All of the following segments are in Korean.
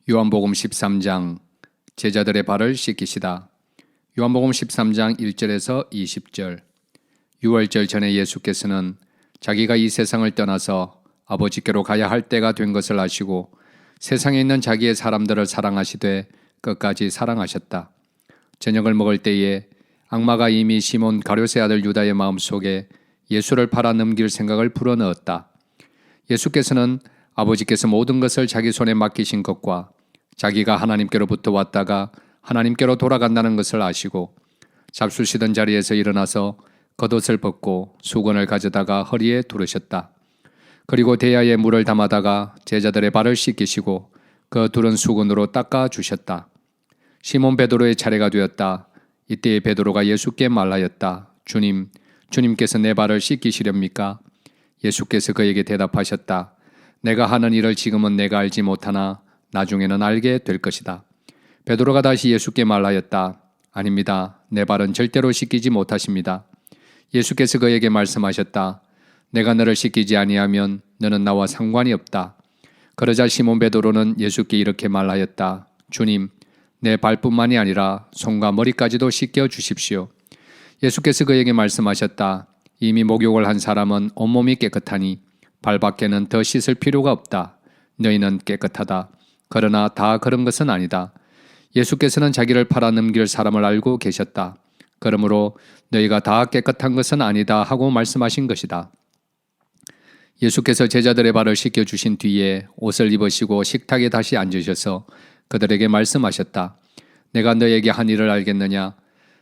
요한복음 13장 제자들의 발을 씻기시다. 요한복음 13장 1절에서 20절. 유월절 전에 예수께서는 자기가 이 세상을 떠나서 아버지께로 가야 할 때가 된 것을 아시고 세상에 있는 자기의 사람들을 사랑하시되 끝까지 사랑하셨다. 저녁을 먹을 때에 악마가 이미 시몬 가룟의 아들 유다의 마음속에 예수를 팔아 넘길 생각을 불어넣었다. 예수께서는 아버지께서 모든 것을 자기 손에 맡기신 것과 자기가 하나님께로부터 왔다가 하나님께로 돌아간다는 것을 아시고 잡수시던 자리에서 일어나서 겉옷을 벗고 수건을 가져다가 허리에 두르셨다. 그리고 대야에 물을 담아다가 제자들의 발을 씻기시고 그 두른 수건으로 닦아 주셨다. 시몬 베드로의 차례가 되었다. 이때에 베드로가 예수께 말하였다. 주님께서 내 발을 씻기시렵니까? 예수께서 그에게 대답하셨다. 내가 하는 일을 지금은 내가 알지 못하나 나중에는 알게 될 것이다. 베드로가 다시 예수께 말하였다. 아닙니다. 내 발은 절대로 씻기지 못하십니다. 예수께서 그에게 말씀하셨다. 내가 너를 씻기지 아니하면 너는 나와 상관이 없다. 그러자 시몬 베드로는 예수께 이렇게 말하였다. 주님, 내 발뿐만이 아니라 손과 머리까지도 씻겨 주십시오. 예수께서 그에게 말씀하셨다. 이미 목욕을 한 사람은 온몸이 깨끗하니 발밖에는 더 씻을 필요가 없다. 너희는 깨끗하다. 그러나 다 그런 것은 아니다. 예수께서는 자기를 팔아 넘길 사람을 알고 계셨다. 그러므로 너희가 다 깨끗한 것은 아니다 하고 말씀하신 것이다. 예수께서 제자들의 발을 씻겨주신 뒤에 옷을 입으시고 식탁에 다시 앉으셔서 그들에게 말씀하셨다. 내가 너에게 한 일을 알겠느냐?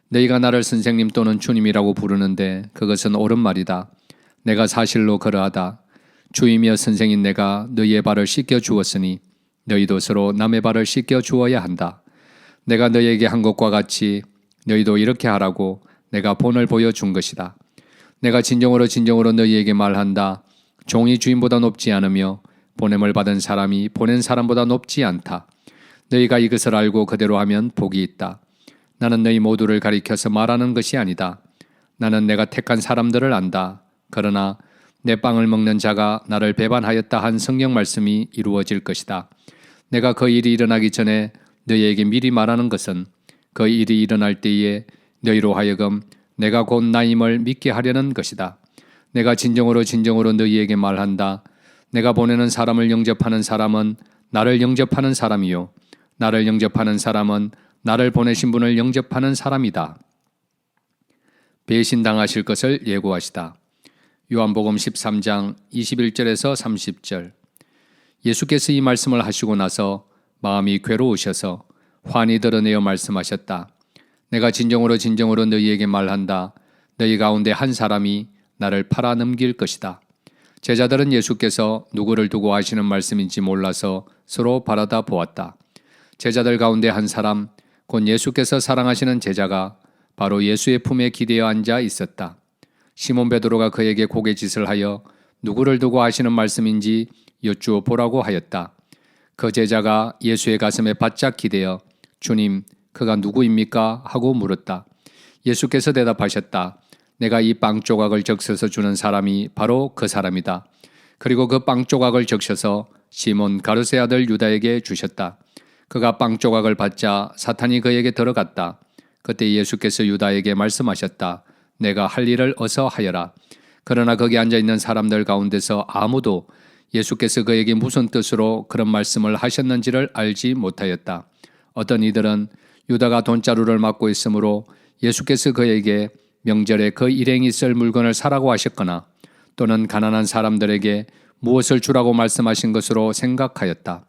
너희가 나를 선생님 또는 주님이라고 부르는데 그것은 옳은 말이다. 내가 사실로 그러하다. 주이며 선생인 내가 너희의 발을 씻겨 주었으니 너희도 서로 남의 발을 씻겨 주어야 한다. 내가 너희에게 한 것과 같이 너희도 이렇게 하라고 내가 본을 보여준 것이다. 내가 진정으로 너희에게 말한다. 종이 주인보다 높지 않으며 보냄을 받은 사람이 보낸 사람보다 높지 않다. 너희가 이것을 알고 그대로 하면 복이 있다. 나는 너희 모두를 가리켜서 말하는 것이 아니다. 나는 내가 택한 사람들을 안다. 그러나 내 빵을 먹는 자가 나를 배반하였다 한 성경 말씀이 이루어질 것이다. 내가 그 일이 일어나기 전에 너희에게 미리 말하는 것은 그 일이 일어날 때에 너희로 하여금 내가 곧 나임을 믿게 하려는 것이다. 내가 진정으로 너희에게 말한다. 내가 보내는 사람을 영접하는 사람은 나를 영접하는 사람이요 나를 영접하는 사람은 나를 보내신 분을 영접하는 사람이다. 배신당하실 것을 예고하시다. 요한복음 13장 21절에서 30절. 예수께서 이 말씀을 하시고 나서 마음이 괴로우셔서 환히 드러내어 말씀하셨다. 내가 진정으로 너희에게 말한다. 너희 가운데 한 사람이 나를 팔아 넘길 것이다. 제자들은 예수께서 누구를 두고 하시는 말씀인지 몰라서 서로 바라다 보았다. 제자들 가운데 한 사람, 곧 예수께서 사랑하시는 제자가 바로 예수의 품에 기대어 앉아 있었다. 시몬 베드로가 그에게 고개짓을 하여 누구를 두고 하시는 말씀인지 여쭈어 보라고 하였다. 그 제자가 예수의 가슴에 바짝 기대어 주님, 그가 누구입니까? 하고 물었다. 예수께서 대답하셨다. 내가 이 빵 조각을 적셔서 주는 사람이 바로 그 사람이다. 그리고 그 빵 조각을 적셔서 시몬 가룟의 아들 유다에게 주셨다. 그가 빵 조각을 받자 사탄이 그에게 들어갔다. 그때 예수께서 유다에게 말씀하셨다. 내가 할 일을 어서 하여라. 그러나 거기 앉아있는 사람들 가운데서 아무도 예수께서 그에게 무슨 뜻으로 그런 말씀을 하셨는지를 알지 못하였다. 어떤 이들은 유다가 돈자루를 맡고 있으므로 예수께서 그에게 명절에 그 일행이 쓸 물건을 사라고 하셨거나 또는 가난한 사람들에게 무엇을 주라고 말씀하신 것으로 생각하였다.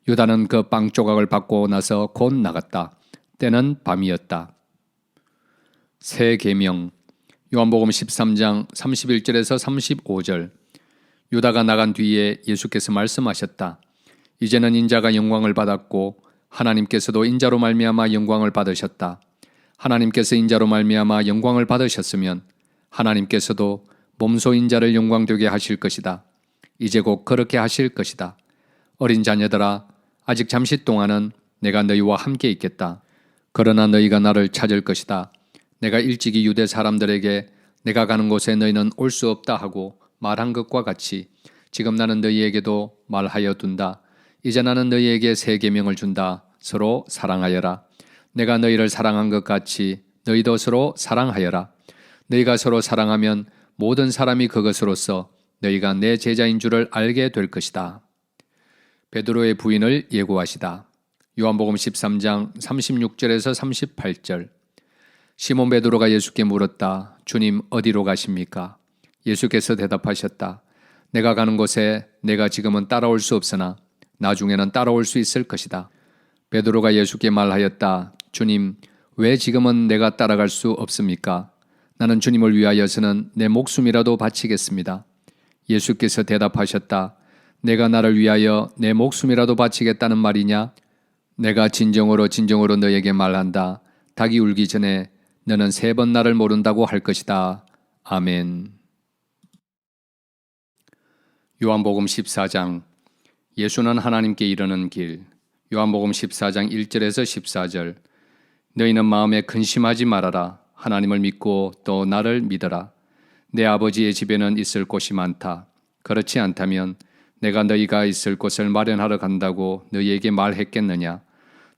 유다는 그 빵 조각을 받고 나서 곧 나갔다. 때는 밤이었다. 새 계명. 요한복음 13장 31절에서 35절. 유다가 나간 뒤에 예수께서 말씀하셨다. 이제는 인자가 영광을 받았고 하나님께서도 인자로 말미암아 영광을 받으셨다. 하나님께서 인자로 말미암아 영광을 받으셨으면 하나님께서도 몸소 인자를 영광되게 하실 것이다. 이제 곧 그렇게 하실 것이다. 어린 자녀들아, 아직 잠시 동안은 내가 너희와 함께 있겠다. 그러나 너희가 나를 찾을 것이다. 내가 일찍이 유대 사람들에게 내가 가는 곳에 너희는 올 수 없다 하고 말한 것과 같이 지금 나는 너희에게도 말하여 둔다. 이제 나는 너희에게 새 계명을 준다. 서로 사랑하여라. 내가 너희를 사랑한 것 같이 너희도 서로 사랑하여라. 너희가 서로 사랑하면 모든 사람이 그것으로써 너희가 내 제자인 줄을 알게 될 것이다. 베드로의 부인을 예고하시다. 요한복음 13장 36절에서 38절. 시몬 베드로가 예수께 물었다. 주님, 어디로 가십니까? 예수께서 대답하셨다. 내가 가는 곳에 내가 지금은 따라올 수 없으나 나중에는 따라올 수 있을 것이다. 베드로가 예수께 말하였다. 주님, 왜 지금은 내가 따라갈 수 없습니까? 나는 주님을 위하여서는 내 목숨이라도 바치겠습니다. 예수께서 대답하셨다. 내가 나를 위하여 내 목숨이라도 바치겠다는 말이냐? 내가 진정으로 너에게 말한다. 닭이 울기 전에 너는 3번 나를 모른다고 할 것이다. 아멘. 요한복음 14장. 예수는 하나님께 이르는 길. 요한복음 14장 1절에서 14절. 너희는 마음에 근심하지 말아라. 하나님을 믿고 또 나를 믿어라. 내 아버지의 집에는 있을 곳이 많다. 그렇지 않다면 내가 너희가 있을 곳을 마련하러 간다고 너희에게 말했겠느냐?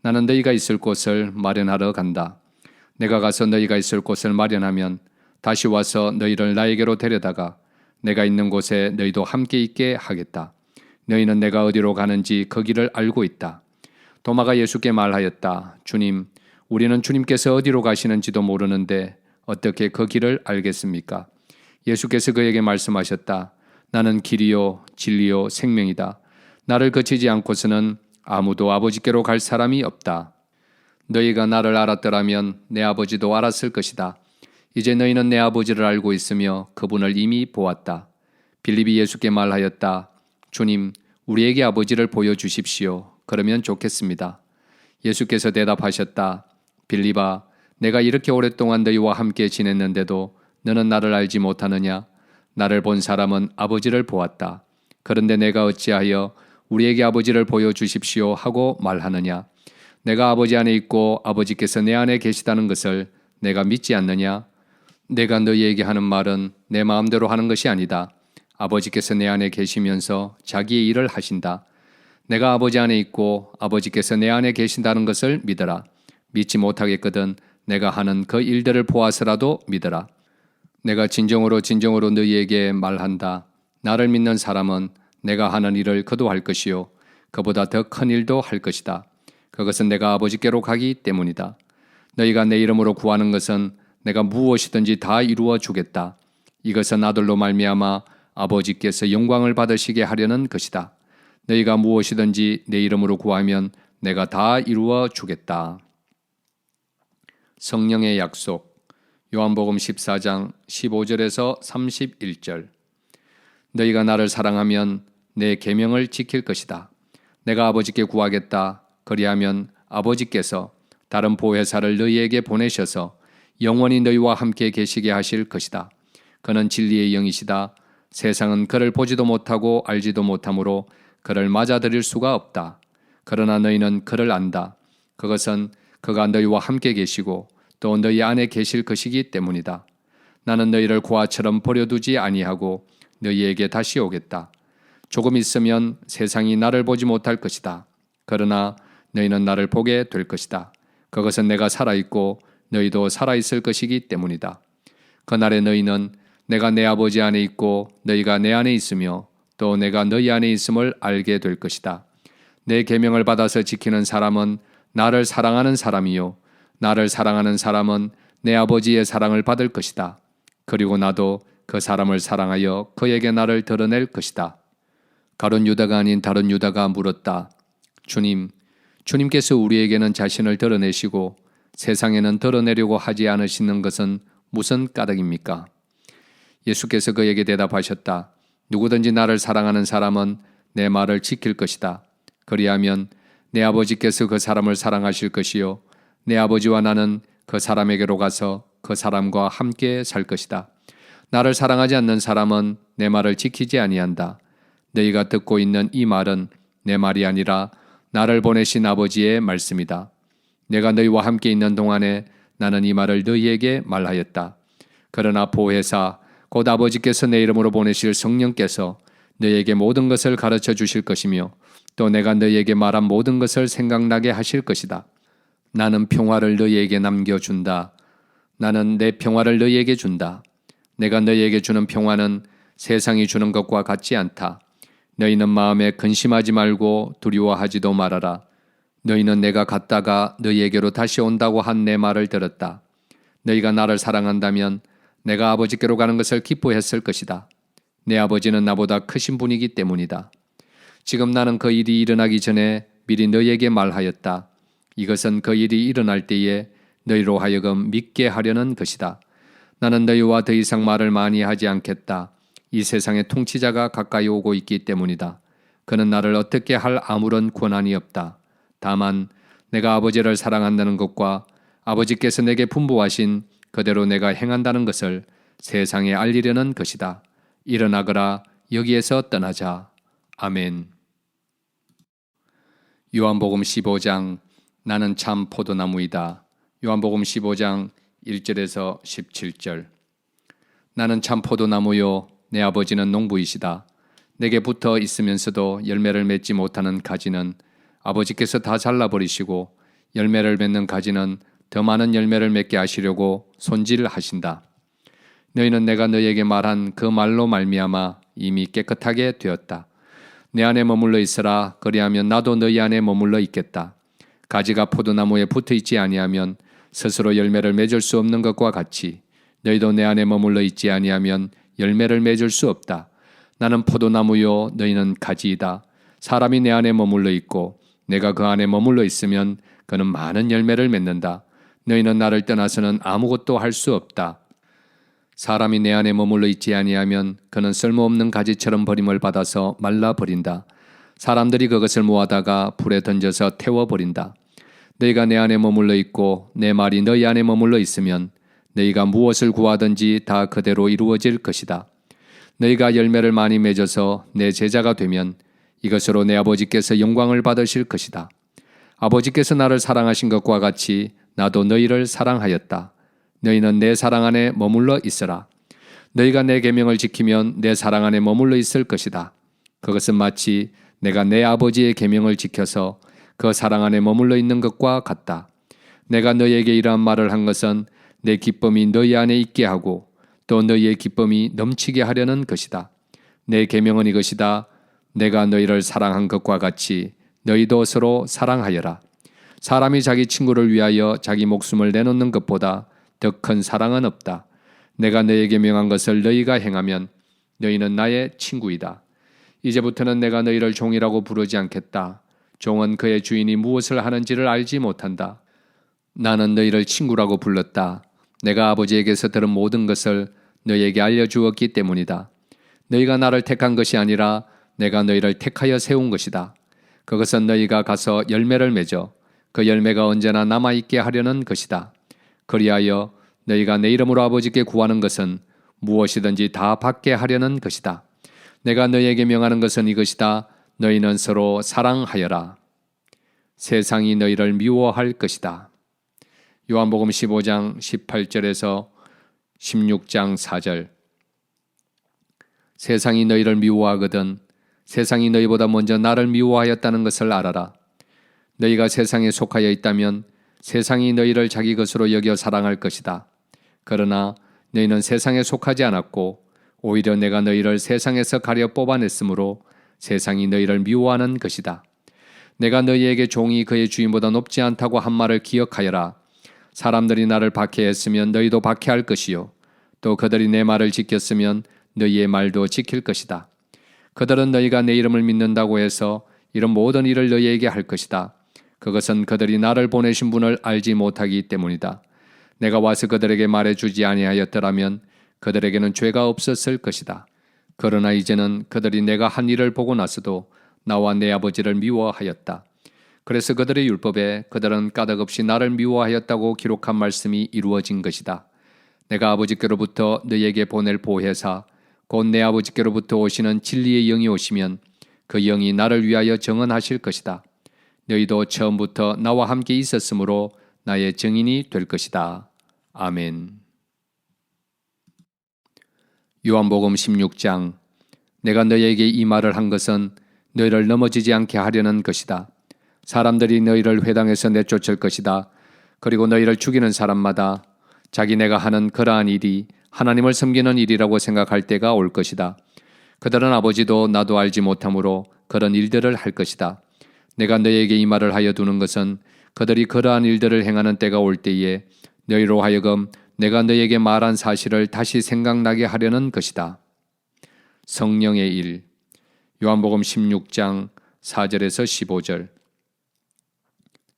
나는 너희가 있을 곳을 마련하러 간다. 내가 가서 너희가 있을 곳을 마련하면 다시 와서 너희를 나에게로 데려다가 내가 있는 곳에 너희도 함께 있게 하겠다. 너희는 내가 어디로 가는지 그 길을 알고 있다. 도마가 예수께 말하였다. 주님, 우리는 주님께서 어디로 가시는지도 모르는데 어떻게 그 길을 알겠습니까? 예수께서 그에게 말씀하셨다. 나는 길이요 진리요 생명이다. 나를 거치지 않고서는 아무도 아버지께로 갈 사람이 없다. 너희가 나를 알았더라면 내 아버지도 알았을 것이다. 이제 너희는 내 아버지를 알고 있으며 그분을 이미 보았다. 빌립이 예수께 말하였다. 주님, 우리에게 아버지를 보여주십시오. 그러면 좋겠습니다. 예수께서 대답하셨다. 빌립아, 내가 이렇게 오랫동안 너희와 함께 지냈는데도 너는 나를 알지 못하느냐? 나를 본 사람은 아버지를 보았다. 그런데 내가 어찌하여 우리에게 아버지를 보여주십시오 하고 말하느냐? 내가 아버지 안에 있고 아버지께서 내 안에 계시다는 것을 내가 믿지 않느냐? 내가 너희에게 하는 말은 내 마음대로 하는 것이 아니다. 아버지께서 내 안에 계시면서 자기의 일을 하신다. 내가 아버지 안에 있고 아버지께서 내 안에 계신다는 것을 믿어라. 믿지 못하겠거든 내가 하는 그 일들을 보아서라도 믿어라. 내가 진정으로 너희에게 말한다. 나를 믿는 사람은 내가 하는 일을 그도 할 것이요 그보다 더 큰 일도 할 것이다. 그것은 내가 아버지께로 가기 때문이다. 너희가 내 이름으로 구하는 것은 내가 무엇이든지 다 이루어 주겠다. 이것은 아들로 말미암아 아버지께서 영광을 받으시게 하려는 것이다. 너희가 무엇이든지 내 이름으로 구하면 내가 다 이루어 주겠다. 성령의 약속. 요한복음 14장 15절에서 31절. 너희가 나를 사랑하면 내 계명을 지킬 것이다. 내가 아버지께 구하겠다. 그리하면 아버지께서 다른 보혜사를 너희에게 보내셔서 영원히 너희와 함께 계시게 하실 것이다. 그는 진리의 영이시다. 세상은 그를 보지도 못하고 알지도 못하므로 그를 맞아들일 수가 없다. 그러나 너희는 그를 안다. 그것은 그가 너희와 함께 계시고 또 너희 안에 계실 것이기 때문이다. 나는 너희를 고아처럼 버려두지 아니하고 너희에게 다시 오겠다. 조금 있으면 세상이 나를 보지 못할 것이다. 그러나 너희는 나를 보게 될 것이다. 그것은 내가 살아있고 너희도 살아있을 것이기 때문이다. 그날에 너희는 내가 내 아버지 안에 있고 너희가 내 안에 있으며 또 내가 너희 안에 있음을 알게 될 것이다. 내 계명을 받아서 지키는 사람은 나를 사랑하는 사람이요 나를 사랑하는 사람은 내 아버지의 사랑을 받을 것이다. 그리고 나도 그 사람을 사랑하여 그에게 나를 드러낼 것이다. 가룟 유다가 아닌 다른 유다가 물었다. 주님께서 우리에게는 자신을 드러내시고 세상에는 드러내려고 하지 않으시는 것은 무슨 까닭입니까? 예수께서 그에게 대답하셨다. 누구든지 나를 사랑하는 사람은 내 말을 지킬 것이다. 그리하면 내 아버지께서 그 사람을 사랑하실 것이요 내 아버지와 나는 그 사람에게로 가서 그 사람과 함께 살 것이다. 나를 사랑하지 않는 사람은 내 말을 지키지 아니한다. 너희가 듣고 있는 이 말은 내 말이 아니라 나를 보내신 아버지의 말씀이다. 내가 너희와 함께 있는 동안에 나는 이 말을 너희에게 말하였다. 그러나 보혜사 곧 아버지께서 내 이름으로 보내실 성령께서 너희에게 모든 것을 가르쳐 주실 것이며 또 내가 너희에게 말한 모든 것을 생각나게 하실 것이다. 나는 평화를 너희에게 남겨준다. 나는 내 평화를 너희에게 준다. 내가 너희에게 주는 평화는 세상이 주는 것과 같지 않다. 너희는 마음에 근심하지 말고 두려워하지도 말아라. 너희는 내가 갔다가 너희에게로 다시 온다고 한 내 말을 들었다. 너희가 나를 사랑한다면 내가 아버지께로 가는 것을 기뻐했을 것이다. 내 아버지는 나보다 크신 분이기 때문이다. 지금 나는 그 일이 일어나기 전에 미리 너희에게 말하였다. 이것은 그 일이 일어날 때에 너희로 하여금 믿게 하려는 것이다. 나는 너희와 더 이상 말을 많이 하지 않겠다. 이 세상의 통치자가 가까이 오고 있기 때문이다. 그는 나를 어떻게 할 아무런 권한이 없다. 다만 내가 아버지를 사랑한다는 것과 아버지께서 내게 분부하신 그대로 내가 행한다는 것을 세상에 알리려는 것이다. 일어나거라. 여기에서 떠나자. 아멘. 요한복음 15장 나는 참 포도나무이다. 요한복음 15장 1절에서 17절. 나는 참 포도나무요 내 아버지는 농부이시다. 내게 붙어 있으면서도 열매를 맺지 못하는 가지는 아버지께서 다 잘라버리시고 열매를 맺는 가지는 더 많은 열매를 맺게 하시려고 손질하신다. 너희는 내가 너희에게 말한 그 말로 말미암아 이미 깨끗하게 되었다. 내 안에 머물러 있으라. 그리하면 나도 너희 안에 머물러 있겠다. 가지가 포도나무에 붙어 있지 아니하면 스스로 열매를 맺을 수 없는 것과 같이 너희도 내 안에 머물러 있지 아니하면 열매를 맺을 수 없다. 나는 포도나무요 너희는 가지이다. 사람이 내 안에 머물러 있고 내가 그 안에 머물러 있으면 그는 많은 열매를 맺는다. 너희는 나를 떠나서는 아무것도 할 수 없다. 사람이 내 안에 머물러 있지 아니하면 그는 쓸모없는 가지처럼 버림을 받아서 말라버린다. 사람들이 그것을 모아다가 불에 던져서 태워버린다. 너희가 내 안에 머물러 있고 내 말이 너희 안에 머물러 있으면 너희가 무엇을 구하든지 다 그대로 이루어질 것이다. 너희가 열매를 많이 맺어서 내 제자가 되면 이것으로 내 아버지께서 영광을 받으실 것이다. 아버지께서 나를 사랑하신 것과 같이 나도 너희를 사랑하였다. 너희는 내 사랑 안에 머물러 있으라. 너희가 내 계명을 지키면 내 사랑 안에 머물러 있을 것이다. 그것은 마치 내가 내 아버지의 계명을 지켜서 그 사랑 안에 머물러 있는 것과 같다. 내가 너희에게 이러한 말을 한 것은 내 기쁨이 너희 안에 있게 하고 또 너희의 기쁨이 넘치게 하려는 것이다. 내 계명은 이것이다. 내가 너희를 사랑한 것과 같이 너희도 서로 사랑하여라. 사람이 자기 친구를 위하여 자기 목숨을 내놓는 것보다 더 큰 사랑은 없다. 내가 너희에게 명한 것을 너희가 행하면 너희는 나의 친구이다. 이제부터는 내가 너희를 종이라고 부르지 않겠다. 종은 그의 주인이 무엇을 하는지를 알지 못한다. 나는 너희를 친구라고 불렀다. 내가 아버지에게서 들은 모든 것을 너희에게 알려주었기 때문이다. 너희가 나를 택한 것이 아니라 내가 너희를 택하여 세운 것이다. 그것은 너희가 가서 열매를 맺어 그 열매가 언제나 남아있게 하려는 것이다. 그리하여 너희가 내 이름으로 아버지께 구하는 것은 무엇이든지 다 받게 하려는 것이다. 내가 너희에게 명하는 것은 이것이다. 너희는 서로 사랑하여라. 세상이 너희를 미워할 것이다. 요한복음 15장 18절에서 16장 4절. 세상이 너희를 미워하거든 세상이 너희보다 먼저 나를 미워하였다는 것을 알아라. 너희가 세상에 속하여 있다면 세상이 너희를 자기 것으로 여겨 사랑할 것이다. 그러나 너희는 세상에 속하지 않았고 오히려 내가 너희를 세상에서 가려 뽑아냈으므로 세상이 너희를 미워하는 것이다. 내가 너희에게 종이 그의 주인보다 높지 않다고 한 말을 기억하여라. 사람들이 나를 박해했으면 너희도 박해할 것이요 또 그들이 내 말을 지켰으면 너희의 말도 지킬 것이다. 그들은 너희가 내 이름을 믿는다고 해서 이런 모든 일을 너희에게 할 것이다. 그것은 그들이 나를 보내신 분을 알지 못하기 때문이다. 내가 와서 그들에게 말해주지 아니하였더라면 그들에게는 죄가 없었을 것이다. 그러나 이제는 그들이 내가 한 일을 보고 나서도 나와 내 아버지를 미워하였다. 그래서 그들의 율법에 그들은 까닭없이 나를 미워하였다고 기록한 말씀이 이루어진 것이다. 내가 아버지께로부터 너희에게 보낼 보혜사 곧 내 아버지께로부터 오시는 진리의 영이 오시면 그 영이 나를 위하여 증언하실 것이다. 너희도 처음부터 나와 함께 있었으므로 나의 증인이 될 것이다. 아멘. 요한복음 16장. 내가 너희에게 이 말을 한 것은 너희를 넘어지지 않게 하려는 것이다. 사람들이 너희를 회당에서 내쫓을 것이다. 그리고 너희를 죽이는 사람마다 자기네가 하는 그러한 일이 하나님을 섬기는 일이라고 생각할 때가 올 것이다. 그들은 아버지도 나도 알지 못하므로 그런 일들을 할 것이다. 내가 너희에게 이 말을 하여 두는 것은 그들이 그러한 일들을 행하는 때가 올 때에 너희로 하여금 내가 너희에게 말한 사실을 다시 생각나게 하려는 것이다. 성령의 일. 요한복음 16장 4절에서 15절.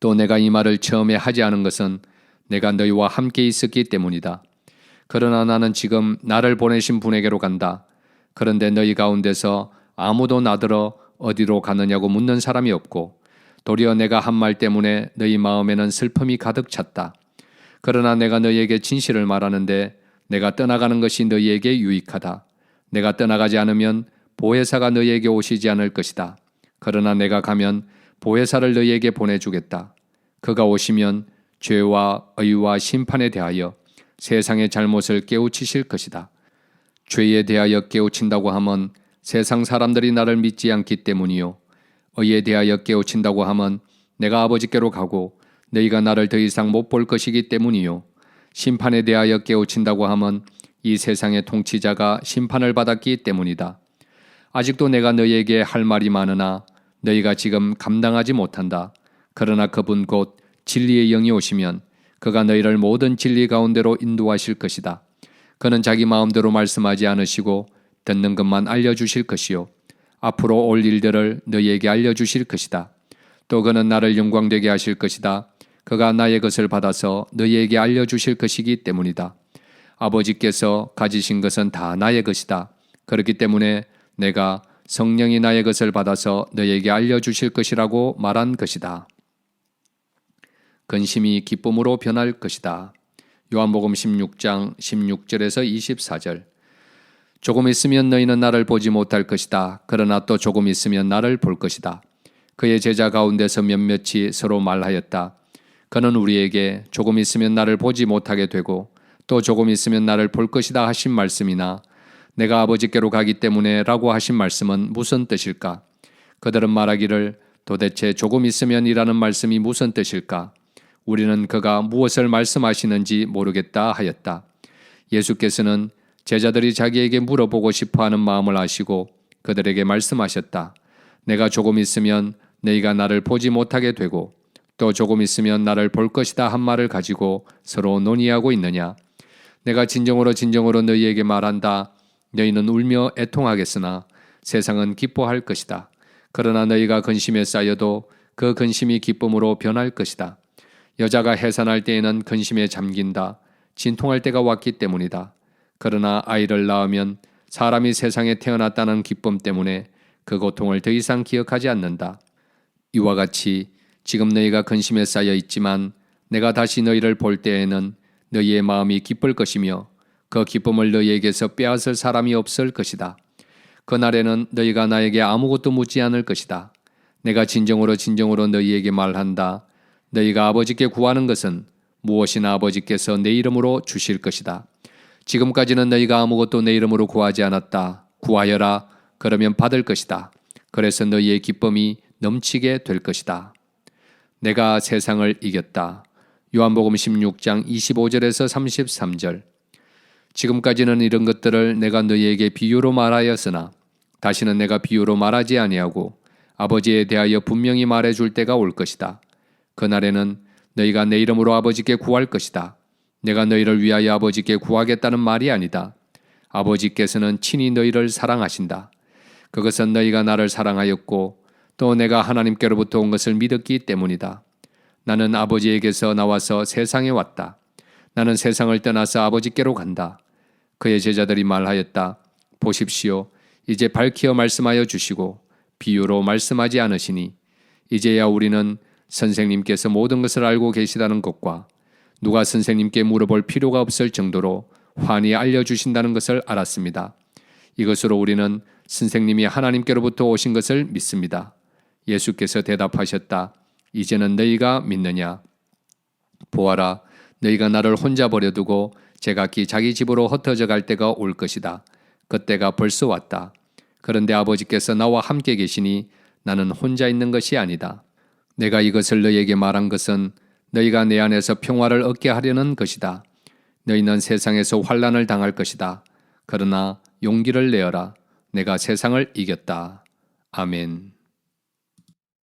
또 내가 이 말을 처음에 하지 않은 것은 내가 너희와 함께 있었기 때문이다. 그러나 나는 지금 나를 보내신 분에게로 간다. 그런데 너희 가운데서 아무도 나더러 어디로 가느냐고 묻는 사람이 없고 도리어 내가 한 말 때문에 너희 마음에는 슬픔이 가득 찼다. 그러나 내가 너희에게 진실을 말하는데 내가 떠나가는 것이 너희에게 유익하다. 내가 떠나가지 않으면 보혜사가 너희에게 오시지 않을 것이다. 그러나 내가 가면 보혜사를 너희에게 보내주겠다. 그가 오시면 죄와 의와 심판에 대하여 세상의 잘못을 깨우치실 것이다. 죄에 대하여 깨우친다고 하면 세상 사람들이 나를 믿지 않기 때문이요. 의에 대하여 깨우친다고 하면 내가 아버지께로 가고 너희가 나를 더 이상 못 볼 것이기 때문이요. 심판에 대하여 깨우친다고 하면 이 세상의 통치자가 심판을 받았기 때문이다. 아직도 내가 너희에게 할 말이 많으나 너희가 지금 감당하지 못한다. 그러나 그분 곧 진리의 영이 오시면 그가 너희를 모든 진리 가운데로 인도하실 것이다. 그는 자기 마음대로 말씀하지 않으시고 듣는 것만 알려주실 것이요. 앞으로 올 일들을 너희에게 알려주실 것이다. 또 그는 나를 영광되게 하실 것이다. 그가 나의 것을 받아서 너희에게 알려주실 것이기 때문이다. 아버지께서 가지신 것은 다 나의 것이다. 그렇기 때문에 내가 성령이 나의 것을 받아서 너희에게 알려주실 것이라고 말한 것이다. 근심이 기쁨으로 변할 것이다. 요한복음 16장 16절에서 24절. 조금 있으면 너희는 나를 보지 못할 것이다. 그러나 또 조금 있으면 나를 볼 것이다. 그의 제자 가운데서 몇몇이 서로 말하였다. 그는 우리에게 조금 있으면 나를 보지 못하게 되고 또 조금 있으면 나를 볼 것이다 하신 말씀이나 내가 아버지께로 가기 때문에 라고 하신 말씀은 무슨 뜻일까? 그들은 말하기를 도대체 조금 있으면 이라는 말씀이 무슨 뜻일까? 우리는 그가 무엇을 말씀하시는지 모르겠다 하였다. 예수께서는 제자들이 자기에게 물어보고 싶어하는 마음을 아시고 그들에게 말씀하셨다. 내가 조금 있으면 너희가 나를 보지 못하게 되고 또 조금 있으면 나를 볼 것이다 한 말을 가지고 서로 논의하고 있느냐? 내가 진정으로 너희에게 말한다. 너희는 울며 애통하겠으나 세상은 기뻐할 것이다. 그러나 너희가 근심에 쌓여도 그 근심이 기쁨으로 변할 것이다. 여자가 해산할 때에는 근심에 잠긴다. 진통할 때가 왔기 때문이다. 그러나 아이를 낳으면 사람이 세상에 태어났다는 기쁨 때문에 그 고통을 더 이상 기억하지 않는다. 이와 같이 지금 너희가 근심에 쌓여 있지만 내가 다시 너희를 볼 때에는 너희의 마음이 기쁠 것이며 그 기쁨을 너희에게서 빼앗을 사람이 없을 것이다. 그날에는 너희가 나에게 아무것도 묻지 않을 것이다. 내가 진정으로 너희에게 말한다. 너희가 아버지께 구하는 것은 무엇이나 아버지께서 내 이름으로 주실 것이다. 지금까지는 너희가 아무것도 내 이름으로 구하지 않았다. 구하여라. 그러면 받을 것이다. 그래서 너희의 기쁨이 넘치게 될 것이다. 내가 세상을 이겼다. 요한복음 16장 25절에서 33절. 지금까지는 이런 것들을 내가 너희에게 비유로 말하였으나 다시는 내가 비유로 말하지 아니하고 아버지에 대하여 분명히 말해줄 때가 올 것이다. 그날에는 너희가 내 이름으로 아버지께 구할 것이다. 내가 너희를 위하여 아버지께 구하겠다는 말이 아니다. 아버지께서는 친히 너희를 사랑하신다. 그것은 너희가 나를 사랑하였고 또 내가 하나님께로부터 온 것을 믿었기 때문이다. 나는 아버지에게서 나와서 세상에 왔다. 나는 세상을 떠나서 아버지께로 간다. 그의 제자들이 말하였다. 보십시오. 이제 밝히어 말씀하여 주시고 비유로 말씀하지 않으시니 이제야 우리는 선생님께서 모든 것을 알고 계시다는 것과 누가 선생님께 물어볼 필요가 없을 정도로 환히 알려주신다는 것을 알았습니다. 이것으로 우리는 선생님이 하나님께로부터 오신 것을 믿습니다. 예수께서 대답하셨다. 이제는 너희가 믿느냐? 보아라, 너희가 나를 혼자 버려두고 제각기 자기 집으로 흩어져 갈 때가 올 것이다. 그때가 벌써 왔다. 그런데 아버지께서 나와 함께 계시니 나는 혼자 있는 것이 아니다. 내가 이것을 너희에게 말한 것은 너희가 내 안에서 평화를 얻게 하려는 것이다. 너희는 세상에서 환난을 당할 것이다. 그러나 용기를 내어라. 내가 세상을 이겼다. 아멘.